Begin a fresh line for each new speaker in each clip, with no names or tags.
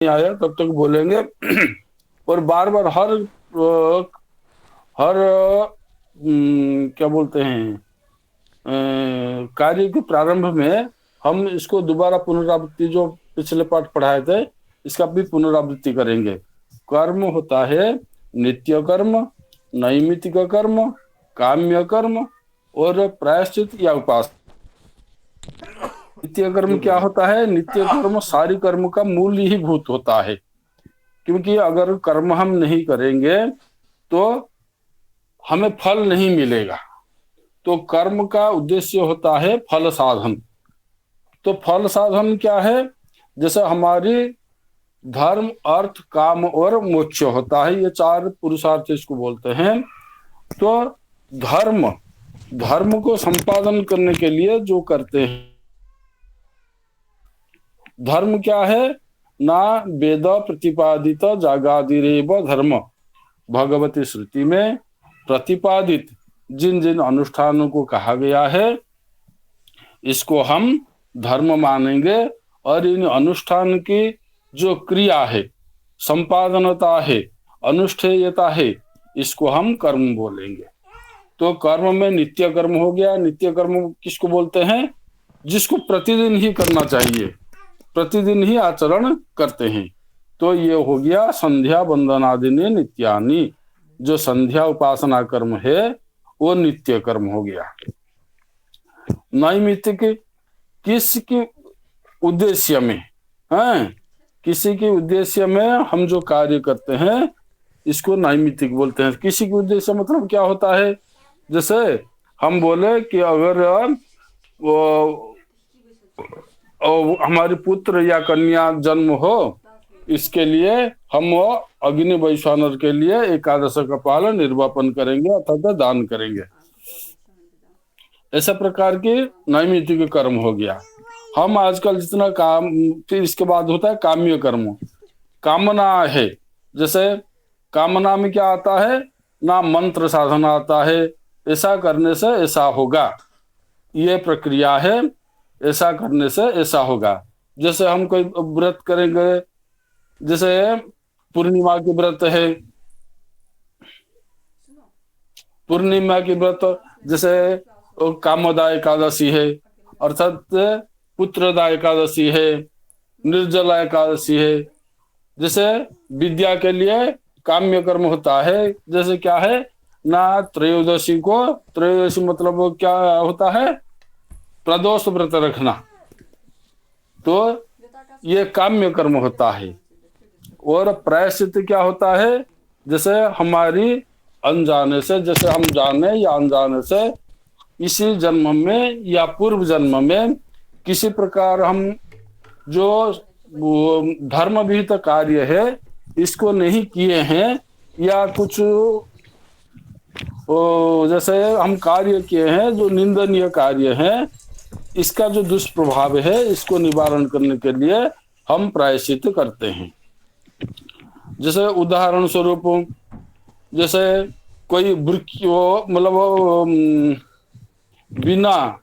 नहीं आया तब तक बोलेंगे। और बार बार हर क्या बोलते हैं, कार्य के प्रारंभ में हम इसको दोबारा पुनरावृत्ति, जो पिछले पाठ पढ़ाए थे इसका भी पुनरावृत्ति करेंगे। कर्म होता है नित्य कर्म, नैमित्तिक कर्म, काम्य कर्म और प्रायश्चित या उपासना। नित्य कर्म क्या होता है? नित्य कर्म सारी कर्म का मूल ही भूत होता है, क्योंकि अगर कर्म हम नहीं करेंगे तो हमें फल नहीं मिलेगा। तो कर्म का उद्देश्य होता है फल साधन। तो फल साधन क्या है? जैसे हमारी धर्म, अर्थ, काम और मोक्ष होता है, ये चार पुरुषार्थ इसको बोलते हैं। तो धर्म धर्म को संपादन करने के लिए जो करते हैं, धर्म क्या है? ना वेद प्रतिपादित जागादिरेव धर्म, भगवती श्रुति में प्रतिपादित जिन जिन अनुष्ठानों को कहा गया है इसको हम धर्म मानेंगे, और इन अनुष्ठान की जो क्रिया है, संपादनता है, अनुष्ठेयता है, इसको हम कर्म बोलेंगे। तो कर्म में नित्य कर्म हो गया। नित्य कर्म किसको बोलते हैं? जिसको प्रतिदिन ही करना चाहिए, प्रतिदिन ही आचरण करते हैं। तो ये हो गया संध्या वंदनादिनी नित्यानि। जो संध्या उपासना कर्म है वो नित्य कर्म हो गया। नैमित्तिक किसके उद्देश्य में है? किसी के उद्देश्य में हम जो कार्य करते हैं इसको नैमित्तिक बोलते हैं। किसी के उद्देश्य मतलब क्या होता है? जैसे हम बोले कि अगर हमारे पुत्र या कन्या जन्म हो, इसके लिए हम अग्नि वैश्वानर के लिए एकादश का पालन निर्वापन करेंगे अर्थात दान करेंगे। ऐसा प्रकार के नैमित्तिक कर्म हो गया। हम आजकल जितना काम, फिर इसके बाद होता है काम्य कर्म। कामना है, जैसे कामना में क्या आता है? ना मंत्र साधना आता है, ऐसा करने से ऐसा होगा, ये प्रक्रिया है, ऐसा करने से ऐसा होगा। जैसे हम कोई व्रत करेंगे, जैसे पूर्णिमा की व्रत है, पूर्णिमा की व्रत जैसे कामदा एकादशी है, अर्थात पुत्रदा एकादशी है, निर्जला एकादशी है। जैसे विद्या के लिए काम्य कर्म होता है, जैसे क्या है ना, त्रयोदशी को, त्रयोदशी मतलब क्या होता है? प्रदोष व्रत रखना। तो ये काम्य कर्म होता है। और प्रायश्चित क्या होता है? जैसे हमारी अनजाने से, जैसे हम जाने या अनजाने से इसी जन्म में या पूर्व जन्म में किसी प्रकार हम जो धर्म विहित कार्य है इसको नहीं किए हैं, या कुछ जैसे हम कार्य किए हैं जो निंदनीय कार्य है, इसका जो दुष्प्रभाव है इसको निवारण करने के लिए हम प्रायश्चित करते हैं। जैसे उदाहरण स्वरूप, जैसे कोई वृक्ष मतलब बिना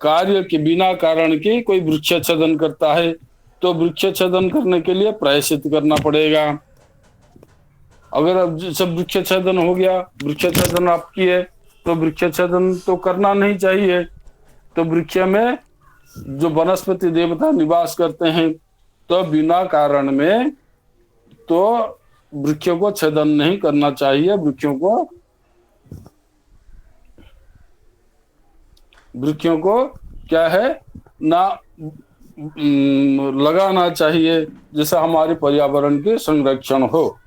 कार्य के, बिना कारण के कोई वृक्ष छेदन करता है, तो वृक्ष छेदन करने के लिए प्रायश्चित करना पड़ेगा। अगर अब सब वृक्ष छेदन हो गया, वृक्ष छेदन आप किए, तो वृक्ष छेदन तो करना नहीं चाहिए। तो वृक्ष में जो वनस्पति देवता निवास करते हैं, तो बिना कारण में तो वृक्षों को छेदन नहीं करना चाहिए। वृक्षों को क्या है ना, लगाना चाहिए, जैसे हमारे पर्यावरण के संरक्षण हो।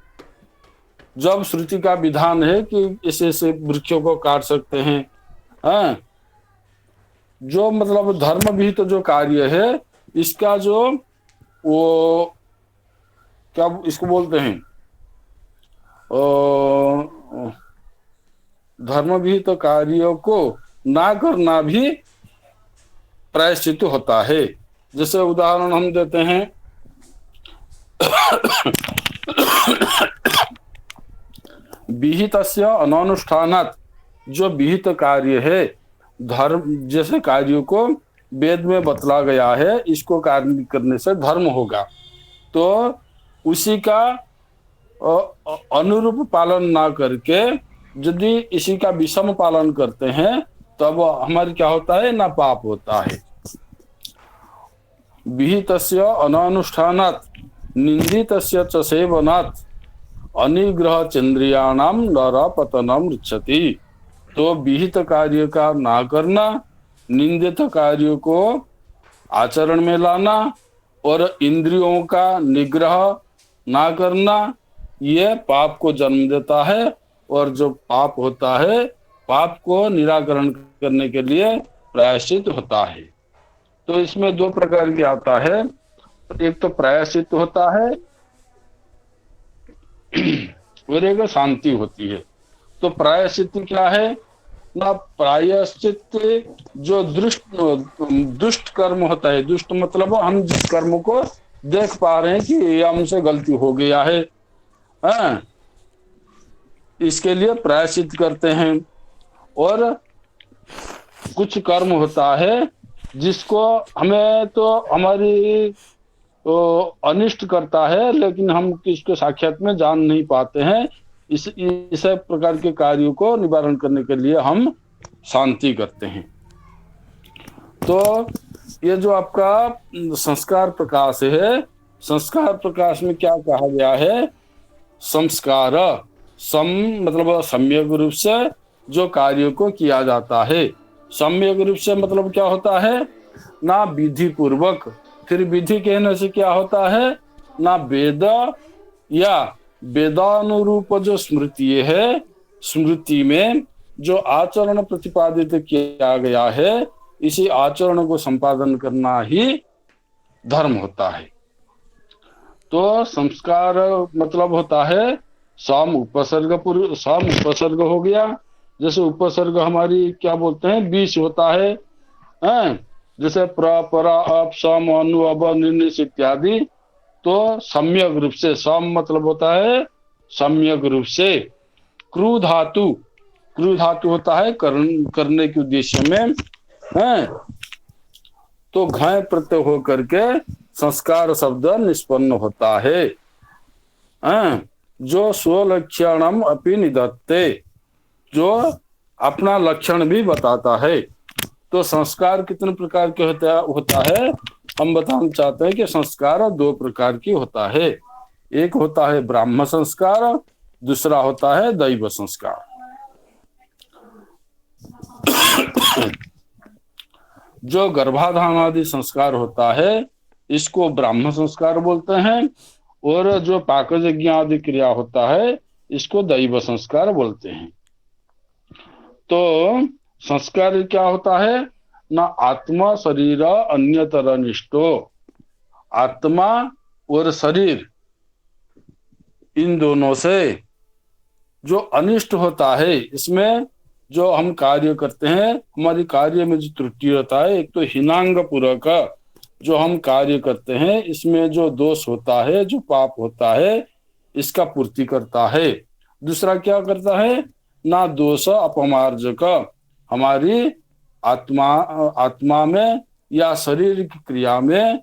जब श्रुति का विधान है कि ऐसे ऐसे वृक्षों को काट सकते हैं, हाँ, जो मतलब धर्म भी तो जो कार्य है इसका जो वो क्या इसको बोलते हैं, धर्म भी तो कार्यों को ना करना भी प्रायश्चित होता है। जैसे उदाहरण हम देते हैं, विहितस्य अनानुष्ठानात्, जो विहित कार्य है धर्म, जैसे कार्यों को वेद में बतला गया है, इसको कार्य करने से धर्म होगा। तो उसी का अनुरूप पालन ना करके यदि इसी का विषम पालन करते हैं तब हमारी क्या होता है ना पाप होता है। विहितस्य अनानुष्ठानात् निंदितस्य च सेवनात् अनिग्रह चंद्रियाणाम नरपतनम रुच्छति। तो विहित कार्य का ना करना, निंदित कार्यों को आचरण में लाना और इंद्रियों का निग्रह ना करना, ये पाप को जन्म देता है। और जो पाप होता है, पाप को निराकरण करने के लिए प्रायश्चित होता है। तो इसमें दो प्रकार की आता है। एक तो प्रायश्चित होता है और एक शांति होती है। तो प्रायश्चित क्या है ना, प्रायश्चित जो दुष्ट कर्म होता है, दुष्ट मतलब हम जिस कर्म को देख पा रहे हैं कि ये हमसे गलती हो गया है, हाँ, इसके लिए प्रायश्चित करते हैं। और कुछ कर्म होता है जिसको हमें तो हमारी तो अनिष्ट करता है, लेकिन हम किसको साक्षात में जान नहीं पाते हैं। इस प्रकार के कार्यों को निवारण करने के लिए हम शांति करते हैं। तो ये जो आपका संस्कार प्रकाश है, संस्कार प्रकाश में क्या कहा गया है, संस्कार सम मतलब सम्यक रूप से जो कार्य को किया जाता है। सम्यक रूप से मतलब क्या होता है ना, विधि पूर्वक। फिर विधि कहने से क्या होता है ना, वेद या वेदानुरूप जो स्मृति है, स्मृति में जो आचरण प्रतिपादित किया गया है, इसी आचरण को संपादन करना ही धर्म होता है। तो संस्कार मतलब होता है सम उपसर्ग सम उपसर्ग हो गया। जैसे उपसर्ग हमारी क्या बोलते हैं 20 होता है, हैं? जैसे प्र परा अप सम अनु अब निर्निश इत्यादि। तो सम्यक रूप से, सम मतलब होता है सम्यक रूप से। क्रू धातु होता है करने के उद्देश्य में, हैं? तो घय प्रत्यय हो करके संस्कार शब्द निष्पन्न होता है, हैं? जो स्वलक्षणम अपि निधत्ते, जो अपना लक्षण भी बताता है। तो संस्कार कितने प्रकार के होता है हम बताना चाहते हैं कि संस्कार दो प्रकार की होता है। एक होता है ब्राह्म संस्कार, दूसरा होता है दैव संस्कार। जो गर्भाधान आदि संस्कार होता है इसको ब्राह्म संस्कार बोलते हैं, और जो पाकज यज्ञ आदि क्रिया होता है इसको दैव संस्कार बोलते हैं। तो संस्कार क्या होता है ना, आत्मा शरीर अन्यतर निष्ठो। आत्मा और शरीर इन दोनों से जो अनिष्ट होता है, इसमें जो हम कार्य करते हैं, हमारी कार्य में जो त्रुटि होता है, एक तो हीनांग पूर्वक जो हम कार्य करते हैं इसमें जो दोष होता है, जो पाप होता है, इसका पूर्ति करता है। दूसरा क्या करता है ना, दोष अपमार्जक, हमारी आत्मा में या शरीर की क्रिया में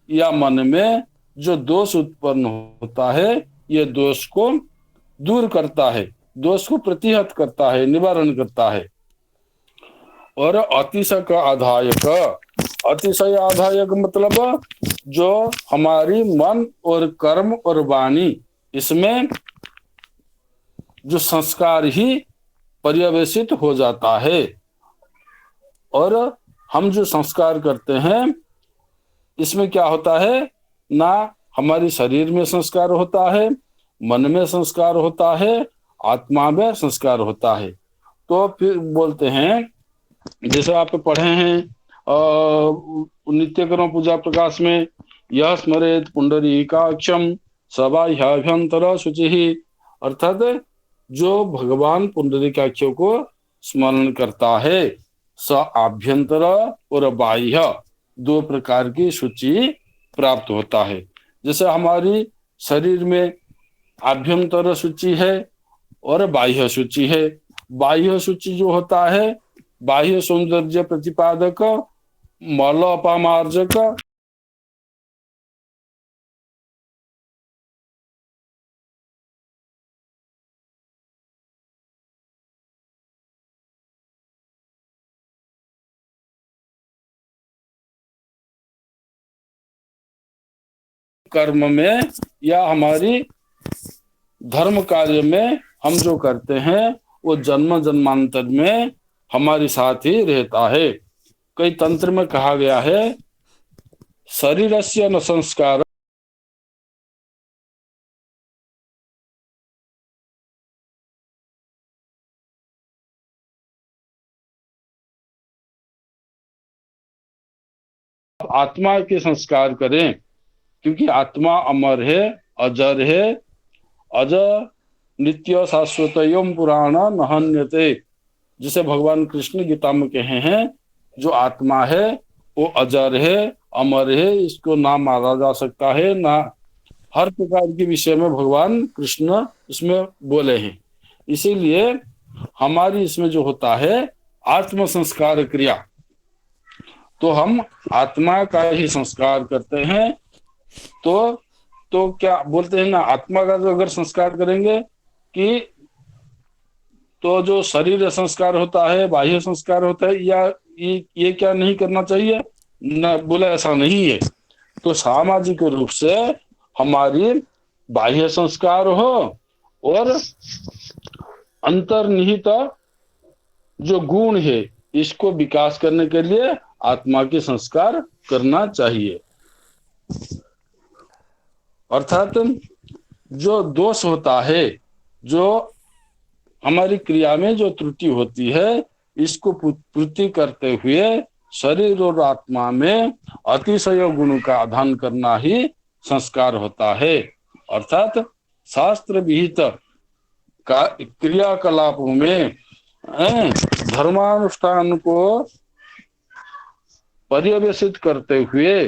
या मन में जो दोष उत्पन्न होता है, ये दोष को दूर करता है, दोष को प्रतिहत करता है, निवारण करता है। और अतिशय का आधायक, अतिशय आधायक मतलब जो हमारी मन और कर्म और वाणी, इसमें जो संस्कार ही पर्यवेसित हो जाता है। और हम जो संस्कार करते हैं इसमें क्या होता है ना, हमारी शरीर में संस्कार होता है, मन में संस्कार होता है, आत्मा में संस्कार होता है। तो फिर बोलते हैं, जैसे आप पढ़े हैं नित्य कर्म पूजा प्रकाश में, यह स्मरेत पुंडरीकाक्षम सबाह्याभ्यंतर शुचि, अर्थात जो भगवान पुंडरीकाक्ष को स्मरण करता है, स आभ्यंतर और बाह्य दो प्रकार की शुचि प्राप्त होता है। जैसे हमारी शरीर में आभ्यंतर शुचि है और बाह्य शुचि है। बाह्य शुचि जो होता है, बाह्य सौंदर्य प्रतिपादक, मल अपमार्जक कर्म में या हमारी धर्म कार्य में हम जो करते हैं वो जन्म जन्मांतर में हमारे साथ ही रहता है। कई तंत्र में कहा गया है, शरीरस्य न संस्कार आत्मा के संस्कार करें, क्योंकि आत्मा अमर है, अजर है, अजर नित्य शाश्वतयम पुराण नहन्यते। जिसे भगवान कृष्ण गीता में कहे हैं, जो आत्मा है वो अजर है, अमर है, इसको ना मारा जा सकता है, ना हर प्रकार के विषय में भगवान कृष्ण इसमें बोले हैं। इसीलिए हमारी इसमें जो होता है आत्म संस्कार क्रिया, तो हम आत्मा का ही संस्कार करते हैं। तो क्या बोलते हैं ना, आत्मा का जो अगर संस्कार करेंगे कि तो जो शरीर संस्कार होता है, बाह्य संस्कार होता है, या ये क्या नहीं करना चाहिए न, बोला ऐसा नहीं है। तो सामाजिक रूप से हमारी बाह्य संस्कार हो और अंतर्निहित जो गुण है इसको विकास करने के लिए आत्मा के संस्कार करना चाहिए। अर्थात जो दोष होता है, जो हमारी क्रिया में जो त्रुटि होती है, इसको पूर्ति करते हुए शरीर और आत्मा में अतिशय गुण का आधान करना ही संस्कार होता है। अर्थात शास्त्र विहित क्रियाकलापों में धर्मानुष्ठान को पर्यवेसित करते हुए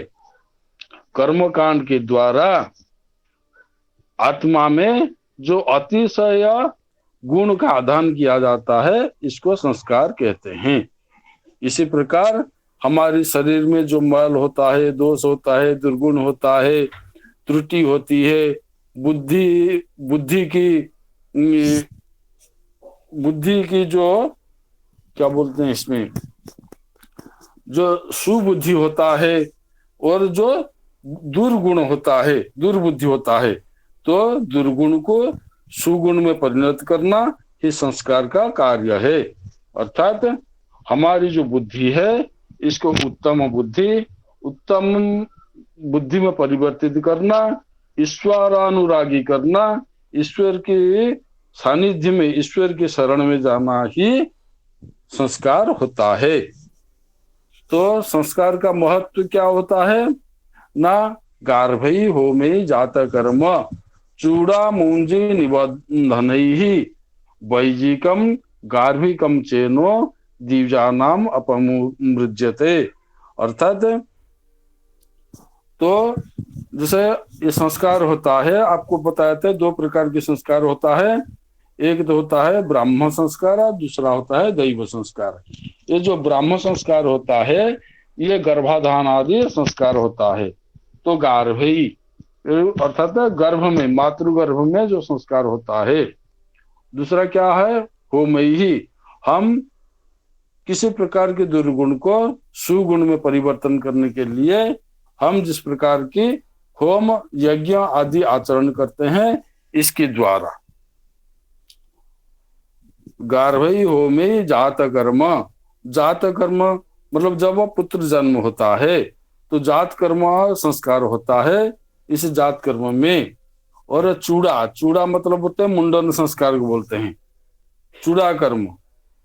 कर्मकांड के द्वारा आत्मा में जो अतिशय गुण का आधान किया जाता है, इसको संस्कार कहते हैं। इसी प्रकार हमारे शरीर में जो मैल होता है, दोष होता है, दुर्गुण होता है, त्रुटि होती है, बुद्धि की जो क्या बोलते हैं इसमें, जो सुबुद्धि होता है और जो दुर्गुण होता है, दुर्बुद्धि होता है, तो दुर्गुण को सुगुण में परिणत करना ही संस्कार का कार्य है। अर्थात हमारी जो बुद्धि है, इसको उत्तम बुद्धि में परिवर्तित करना, ईश्वरानुरागी करना, ईश्वर के सानिध्य में, ईश्वर के शरण में जाना ही संस्कार होता है। तो संस्कार का महत्व क्या होता है ना, गार्भई होमे जात कर्म चूड़ा मूंजी निबंधन ही वैजिकम गार्भिकम चेनो दिव्यानाम अपमृज्यते। अर्थात तो जैसे ये संस्कार होता है, आपको बताए थे दो प्रकार के संस्कार होता है, एक तो होता है ब्राह्म संस्कार और दूसरा होता है दैव संस्कार। ये जो ब्राह्म संस्कार होता है ये गर्भाधान आदि संस्कार होता है। तो गार्भई अर्थात गर्भ में, मातृगर्भ में जो संस्कार होता है। दूसरा क्या है, होमई ही, हम किसी प्रकार के दुर्गुण को सुगुण में परिवर्तन करने के लिए हम जिस प्रकार की होम यज्ञ आदि आचरण करते हैं, इसके द्वारा गार्भई होमे जात कर्म। जात कर्म मतलब जब वह पुत्र जन्म होता है तो जात कर्म संस्कार होता है इस जात कर्म में। और चूड़ा मतलब होते हैं मुंडन संस्कार को बोलते हैं, चूड़ा कर्म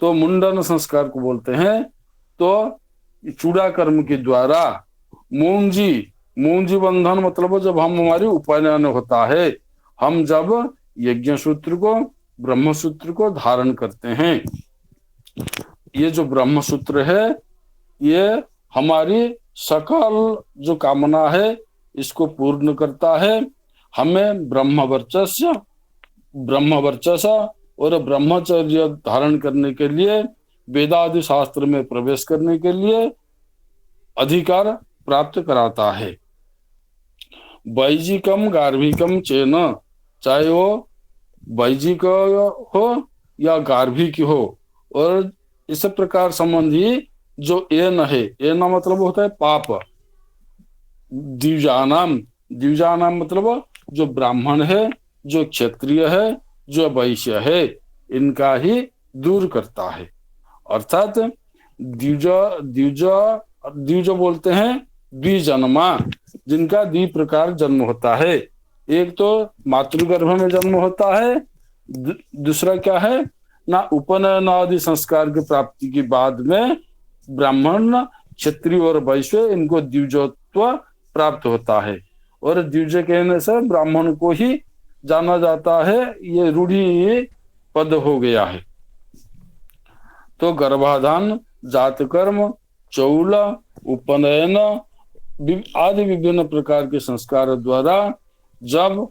तो मुंडन संस्कार को बोलते हैं। तो चूड़ा कर्म के द्वारा मूंजी बंधन मतलब जब हम हमारी उपनयन होता है, हम जब यज्ञ सूत्र को, ब्रह्म सूत्र को धारण करते हैं। ये जो ब्रह्म सूत्र है ये हमारी सकल जो कामना है इसको पूर्ण करता है। हमें ब्रह्म वर्चस्व और ब्रह्मचर्य धारण करने के लिए, वेदादि शास्त्र में प्रवेश करने के लिए अधिकार प्राप्त कराता है। वैजिकम गार्भिकम चेन, चाहे वो वैजिक हो या गार्भिक हो, और इस प्रकार संबंधी जो एन है, एन मतलब होता है पाप, दिव्यानाम द्विजा नाम मतलब जो ब्राह्मण है, जो क्षत्रिय है, जो वैश्य है, इनका ही दूर करता है। अर्थात द्विज द्विज द्विज बोलते हैं द्विजन्मा, जिनका द्वि प्रकार जन्म होता है। एक तो मातृगर्भ में जन्म होता है, दूसरा क्या है ना, उपनयन आदि संस्कार की प्राप्ति के बाद में ब्राह्मण, क्षत्रिय और वैश्य, इनको द्विजत्व प्राप्त होता है। और द्विज कहने से ब्राह्मण को ही जाना जाता है, ये रूढ़ी पद हो गया है। तो गर्भाधान, जातकर्म, चौल, उपनयन आदि विभिन्न प्रकार के संस्कार द्वारा जब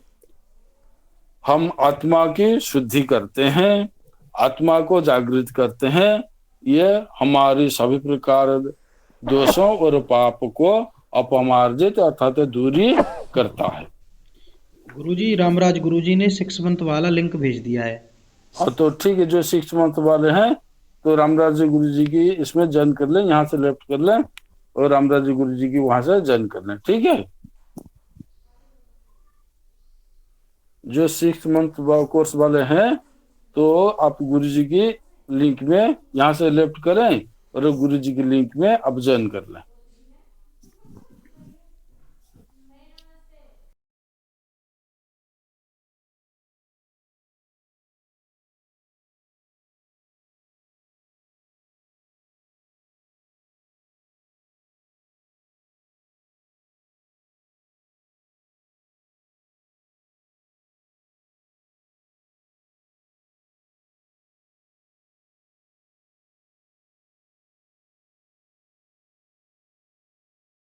हम आत्मा की शुद्धि करते हैं, आत्मा को जागृत करते हैं, ये हमारी सभी प्रकार दोषों और पाप को अपमार्जित अर्थात दूरी करता है।
गुरुजी, रामराज गुरुजी ने 6 मंथ वाला लिंक भेज दिया है।
और तो ठीक है, जो 6 मंथ वाले हैं तो रामराज जी गुरु जी की इसमें ज्वाइन कर लें, यहाँ से लेफ्ट कर लें और रामराज जी गुरु जी की वहां से ज्वाइन कर लें। ठीक है, जो 6 मंथ कोर्स वाले हैं तो आप गुरु जी की लिंक में यहाँ से लेफ्ट करें और गुरु जी की लिंक में आप ज्वाइन कर लें।